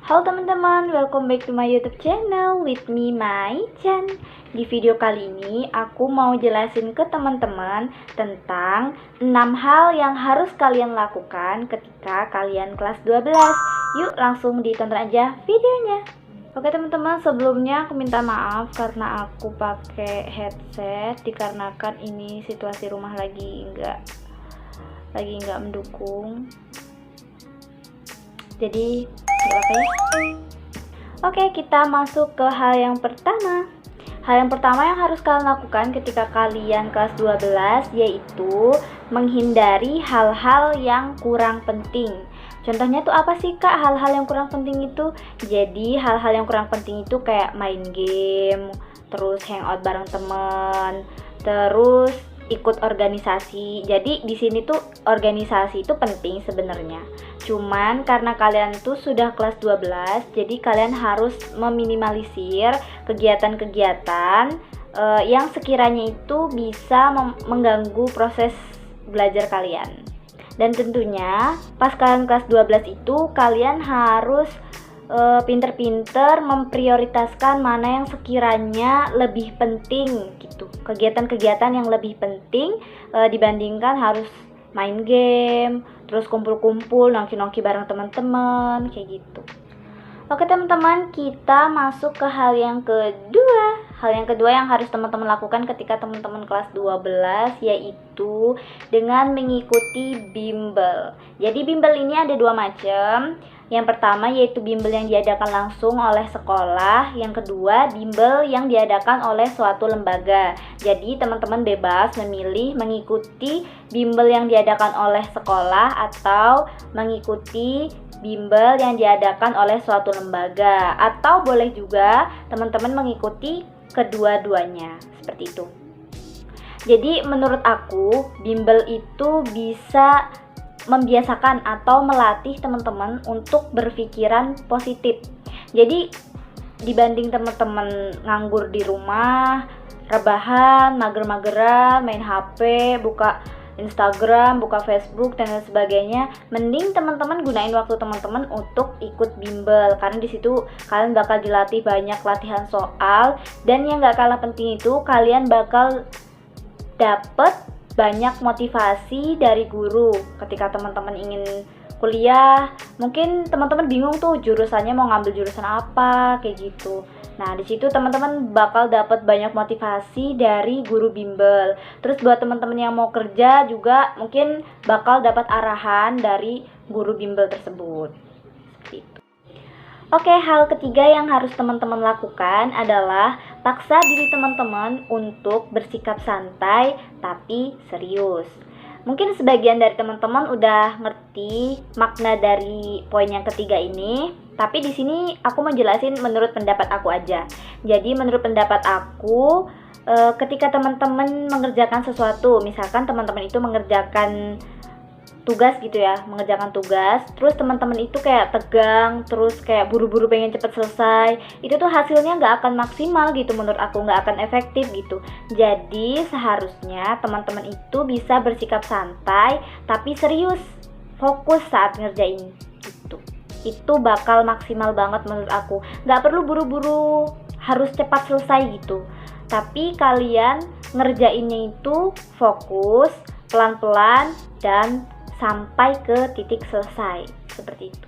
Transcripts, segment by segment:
Halo teman-teman, welcome back to my YouTube channel with me, Mai Chan. Di video kali ini, aku mau jelasin ke teman-teman tentang 6 hal yang harus kalian lakukan ketika kalian kelas 12. Yuk langsung ditonton aja videonya. Oke teman-teman, sebelumnya aku minta maaf karena aku pakai headset dikarenakan ini situasi rumah lagi nggak mendukung. Jadi berapa ya? Oke, kita masuk ke hal yang pertama. Hal yang pertama yang harus kalian lakukan ketika kalian kelas 12 yaitu menghindari hal-hal yang kurang penting. Contohnya tuh apa sih Kak hal-hal yang kurang penting itu? Jadi hal-hal yang kurang penting itu kayak main game, terus hangout bareng teman, terus ikut organisasi. Jadi di sini tuh organisasi itu penting sebenarnya. Cuman karena kalian tuh sudah kelas 12, jadi kalian harus meminimalisir kegiatan-kegiatan yang sekiranya itu bisa mengganggu proses belajar kalian. Dan tentunya pas kalian kelas 12 itu kalian harus pinter-pinter memprioritaskan mana yang sekiranya lebih penting gitu. Kegiatan-kegiatan yang lebih penting dibandingkan harus main game, terus kumpul-kumpul, nongki-nongki bareng teman-teman, kayak gitu. Oke teman-teman, kita masuk ke hal yang kedua. Hal yang kedua yang harus teman-teman lakukan ketika teman-teman kelas 12 yaitu dengan mengikuti bimbel. Jadi bimbel ini ada dua macam. Yang pertama yaitu bimbel yang diadakan langsung oleh sekolah. Yang kedua bimbel yang diadakan oleh suatu lembaga. Jadi teman-teman bebas memilih mengikuti bimbel yang diadakan oleh sekolah atau mengikuti bimbel yang diadakan oleh suatu lembaga. Atau boleh juga teman-teman mengikuti kedua-duanya, seperti itu. Jadi menurut aku bimbel itu bisa membiasakan atau melatih teman-teman untuk berpikiran positif. Jadi dibanding teman-teman nganggur di rumah, rebahan, mager-mageran, main HP, buka Instagram, buka Facebook dan lain sebagainya, mending teman-teman gunain waktu teman-teman untuk ikut bimbel karena di situ kalian bakal dilatih banyak latihan soal dan yang gak kalah penting itu kalian bakal dapet banyak motivasi dari guru ketika teman-teman ingin kuliah. Mungkin teman-teman bingung tuh jurusannya mau ngambil jurusan apa kayak gitu. Nah, di situ teman-teman bakal dapat banyak motivasi dari guru bimbel. Terus buat teman-teman yang mau kerja juga mungkin bakal dapat arahan dari guru bimbel tersebut. Seperti itu. Oke, hal ketiga yang harus teman-teman lakukan adalah paksa diri teman-teman untuk bersikap santai tapi serius. Mungkin sebagian dari teman-teman udah ngerti makna dari poin yang ketiga ini, tapi di sini aku mau jelasin menurut pendapat aku aja. Jadi menurut pendapat aku, ketika teman-teman mengerjakan sesuatu, misalkan teman-teman itu mengerjakan tugas gitu ya, mengerjakan tugas, terus teman-teman itu kayak tegang, terus kayak buru-buru pengen cepet selesai, itu tuh hasilnya nggak akan maksimal gitu, menurut aku nggak akan efektif gitu. Jadi seharusnya teman-teman itu bisa bersikap santai tapi serius, fokus saat ngerjain gitu. Itu bakal maksimal banget menurut aku. Nggak perlu buru-buru harus cepat selesai gitu, tapi kalian ngerjainnya itu fokus, pelan-pelan dan sampai ke titik selesai, seperti itu.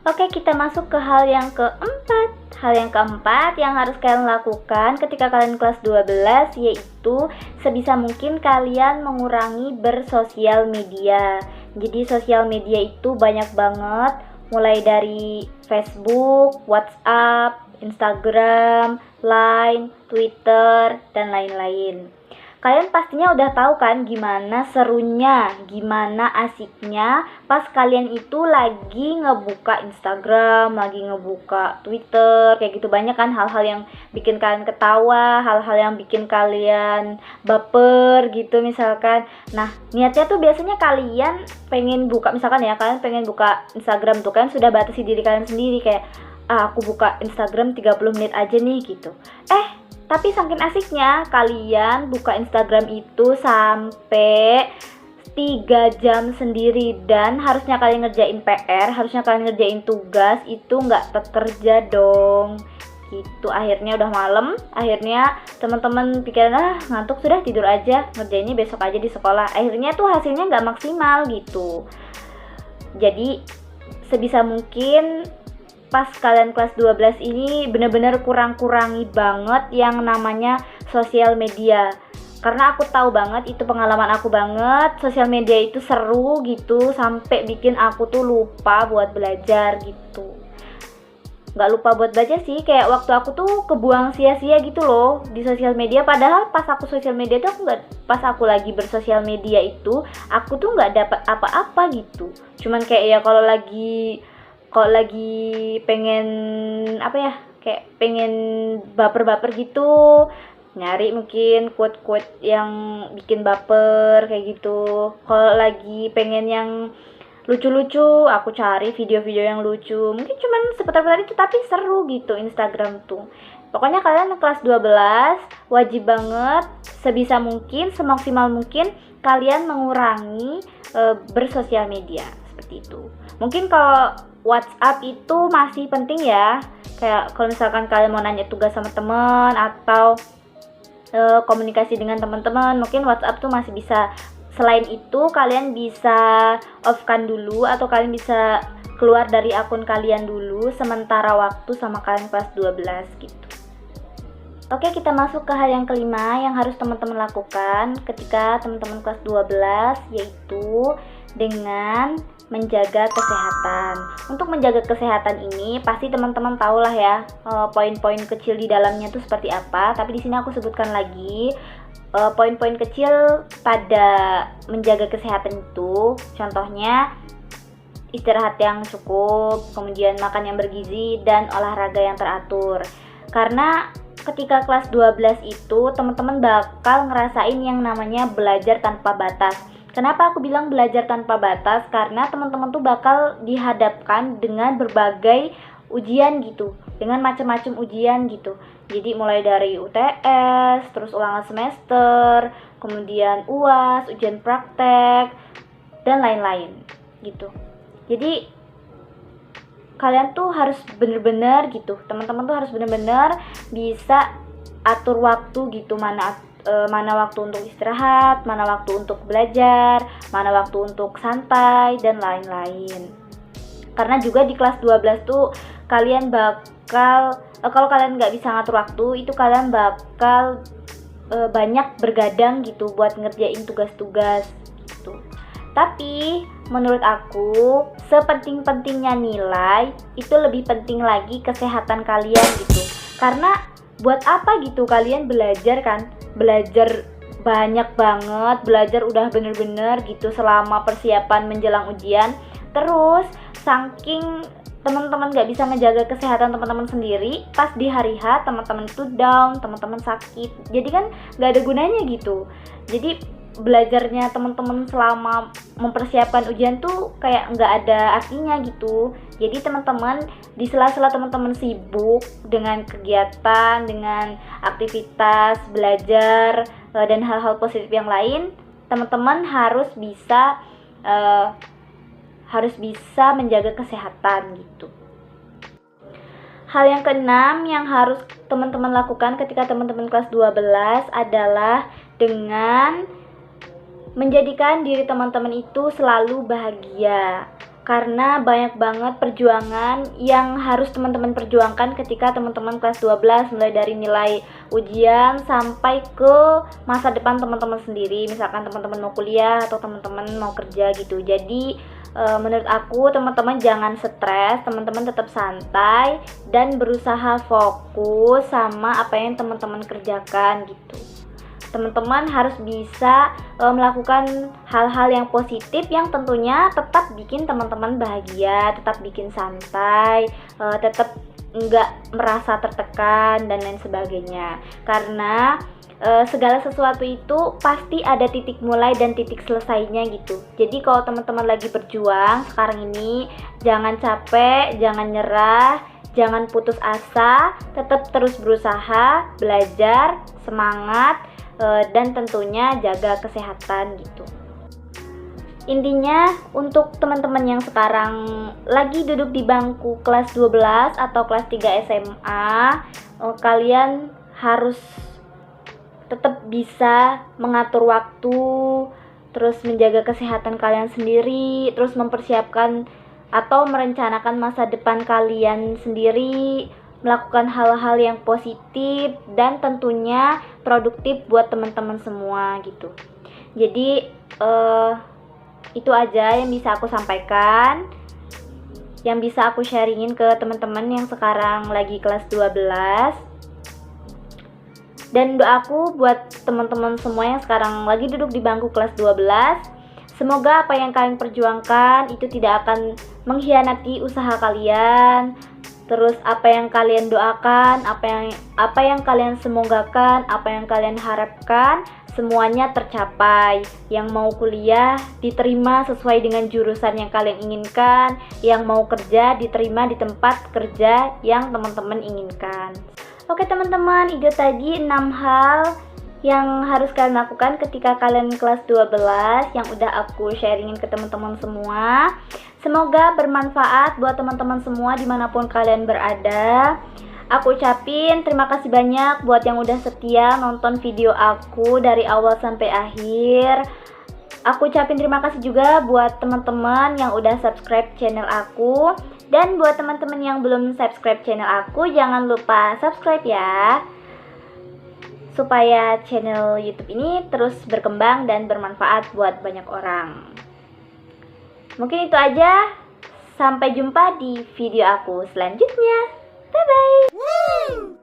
Oke, kita masuk ke hal yang keempat. Hal yang keempat yang harus kalian lakukan ketika kalian kelas 12 yaitu sebisa mungkin kalian mengurangi bersosial media. Jadi sosial media itu banyak banget, mulai dari Facebook, WhatsApp, Instagram, Line, Twitter, dan lain-lain. Kalian pastinya udah tahu kan gimana serunya, gimana asiknya pas kalian itu lagi ngebuka Instagram, lagi ngebuka Twitter, kayak gitu. Banyak kan hal-hal yang bikin kalian ketawa, hal-hal yang bikin kalian baper gitu misalkan. Nah, niatnya tuh biasanya kalian pengen buka, misalkan ya, kalian pengen buka Instagram tuh kan sudah batasi diri kalian sendiri kayak, aku buka Instagram 30 menit aja nih gitu. Tapi saking asiknya kalian buka Instagram itu sampai 3 jam sendiri, dan harusnya kalian ngerjain PR, harusnya kalian ngerjain tugas, itu nggak terkerja dong gitu. Akhirnya udah malam, akhirnya teman-teman pikiran ngantuk, sudah tidur aja, ngerjainnya besok aja di sekolah. Akhirnya tuh hasilnya nggak maksimal gitu. Jadi sebisa mungkin pas kalian kelas 12 ini bener-bener kurangi banget yang namanya sosial media. Karena aku tahu banget, itu pengalaman aku banget, sosial media itu seru gitu, sampai bikin aku tuh lupa buat belajar gitu. Nggak lupa buat belajar sih, kayak waktu aku tuh kebuang sia-sia gitu loh di sosial media. Padahal pas aku sosial media tuh pas aku lagi bersosial media itu, aku tuh nggak dapat apa-apa gitu. Cuman kayak ya kalau lagi pengen apa ya, kayak pengen baper-baper gitu, nyari mungkin quote-quote yang bikin baper kayak gitu. Kalau lagi pengen yang lucu-lucu, aku cari video-video yang lucu, mungkin cuman seputar-putar itu tapi seru gitu Instagram tuh. Pokoknya kalian kelas 12 wajib banget sebisa mungkin, semaksimal mungkin kalian mengurangi bersosial media seperti itu. Mungkin kalau WhatsApp itu masih penting ya, kayak kalau misalkan kalian mau nanya tugas sama teman atau komunikasi dengan teman-teman, mungkin WhatsApp tuh masih bisa. Selain itu kalian bisa off-kan dulu, atau kalian bisa keluar dari akun kalian dulu sementara waktu sama kalian kelas 12 gitu. Oke, kita masuk ke hal yang kelima yang harus teman-teman lakukan ketika teman-teman kelas 12, yaitu dengan menjaga kesehatan. Untuk menjaga kesehatan ini pasti teman-teman tahu lah ya, poin-poin kecil di dalamnya itu seperti apa. Tapi di sini aku sebutkan lagi poin-poin kecil pada menjaga kesehatan itu. Contohnya istirahat yang cukup, kemudian makan yang bergizi, dan olahraga yang teratur. Karena ketika kelas 12 itu teman-teman bakal ngerasain yang namanya belajar tanpa batas. Kenapa aku bilang belajar tanpa batas? Karena teman-teman tuh bakal dihadapkan dengan berbagai ujian gitu, dengan macam-macam ujian gitu. Jadi mulai dari UTS, terus ulangan semester, kemudian UAS, ujian praktek, dan lain-lain gitu. Jadi kalian tuh harus bener-bener gitu, teman-teman tuh harus bener-bener bisa atur waktu gitu, mana waktu untuk istirahat, mana waktu untuk belajar, mana waktu untuk santai, dan lain-lain. Karena juga di kelas 12 tuh kalian bakal kalau kalian nggak bisa ngatur waktu, itu kalian bakal banyak bergadang gitu buat ngerjain tugas-tugas gitu. Tapi menurut aku, sepenting-pentingnya nilai, itu lebih penting lagi kesehatan kalian gitu. Karena buat apa gitu kalian belajar kan? Belajar banyak banget, belajar udah bener-bener gitu selama persiapan menjelang ujian. Terus saking teman-teman gak bisa menjaga kesehatan teman-teman sendiri, pas di hari H teman-teman itu down, teman-teman sakit. Jadi kan gak ada gunanya gitu. Jadi belajarnya teman-teman selama mempersiapkan ujian tuh kayak nggak ada artinya gitu. Jadi teman-teman di sela-sela teman-teman sibuk dengan kegiatan, dengan aktivitas belajar dan hal-hal positif yang lain, teman-teman harus bisa menjaga kesehatan gitu. Hal yang keenam yang harus teman-teman lakukan ketika teman-teman kelas 12 adalah dengan menjadikan diri teman-teman itu selalu bahagia. Karena banyak banget perjuangan yang harus teman-teman perjuangkan ketika teman-teman kelas 12, mulai dari nilai ujian sampai ke masa depan teman-teman sendiri. Misalkan teman-teman mau kuliah atau teman-teman mau kerja gitu. Jadi menurut aku teman-teman jangan stres, teman-teman tetap santai dan berusaha fokus sama apa yang teman-teman kerjakan gitu. Teman-teman harus bisa melakukan hal-hal yang positif yang tentunya tetap bikin teman-teman bahagia, tetap bikin santai, tetap nggak merasa tertekan dan lain sebagainya. Karena segala sesuatu itu pasti ada titik mulai dan titik selesainya gitu. Jadi kalau teman-teman lagi berjuang sekarang ini, jangan capek, jangan nyerah, jangan putus asa, tetap terus berusaha, belajar, semangat, dan tentunya jaga kesehatan gitu. Intinya untuk teman-teman yang sekarang lagi duduk di bangku kelas 12 atau kelas 3 SMA, kalian harus tetap bisa mengatur waktu, terus menjaga kesehatan kalian sendiri, terus mempersiapkan atau merencanakan masa depan kalian sendiri, melakukan hal-hal yang positif dan tentunya produktif buat teman-teman semua gitu. Jadi itu aja yang bisa aku sampaikan, yang bisa aku sharingin ke teman-teman yang sekarang lagi kelas 12. Dan doaku buat teman-teman semua yang sekarang lagi duduk di bangku kelas 12, semoga apa yang kalian perjuangkan itu tidak akan mengkhianati usaha kalian. Terus apa yang kalian doakan, apa yang kalian semogakan, apa yang kalian harapkan, semuanya tercapai. Yang mau kuliah diterima sesuai dengan jurusan yang kalian inginkan, yang mau kerja diterima di tempat kerja yang teman-teman inginkan. Oke teman-teman, itu tadi 6 hal yang harus kalian lakukan ketika kalian kelas 12 yang udah aku sharingin ke teman-teman semua. Semoga bermanfaat buat teman-teman semua dimanapun kalian berada. Aku ucapin terima kasih banyak buat yang udah setia nonton video aku dari awal sampai akhir. Aku ucapin terima kasih juga buat teman-teman yang udah subscribe channel aku. Dan buat teman-teman yang belum subscribe channel aku, jangan lupa subscribe ya, supaya channel YouTube ini terus berkembang dan bermanfaat buat banyak orang. Mungkin itu aja. Sampai jumpa di video aku selanjutnya. Bye bye.